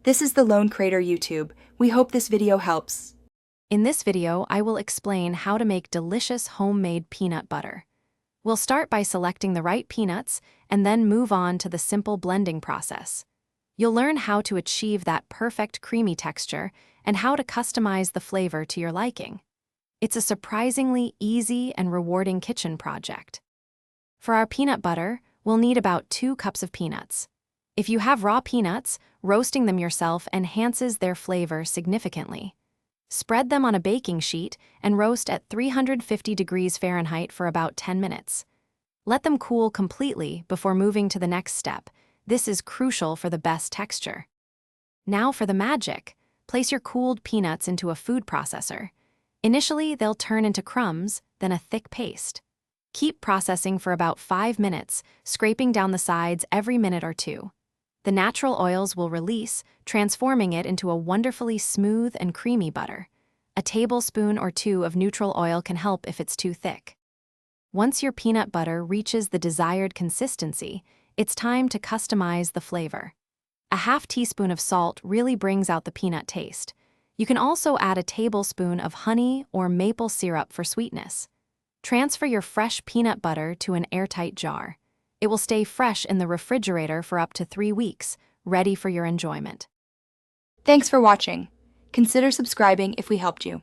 This is the Lone Crater YouTube. We hope this video helps. In this video, I will explain how to make delicious homemade peanut butter. We'll start by selecting the right peanuts and then move on to the simple blending process. You'll learn how to achieve that perfect creamy texture and how to customize the flavor to your liking. It's a surprisingly easy and rewarding kitchen project. For our peanut butter, we'll need about 2 cups of peanuts. If you have raw peanuts, roasting them yourself enhances their flavor significantly. Spread them on a baking sheet and roast at 350 degrees Fahrenheit for about 10 minutes. Let them cool completely before moving to the next step. This is crucial for the best texture. Now for the magic. Place your cooled peanuts into a food processor. Initially, they'll turn into crumbs, then a thick paste. Keep processing for about 5 minutes, scraping down the sides every minute or two. The natural oils will release, transforming it into a wonderfully smooth and creamy butter. A tablespoon or 2 of neutral oil can help if it's too thick. Once your peanut butter reaches the desired consistency, it's time to customize the flavor. A ½ teaspoon of salt really brings out the peanut taste. You can also add a tablespoon of honey or maple syrup for sweetness. Transfer your fresh peanut butter to an airtight jar. It will stay fresh in the refrigerator for up to 3 weeks, ready for your enjoyment. Thanks for watching. Consider subscribing if we helped you.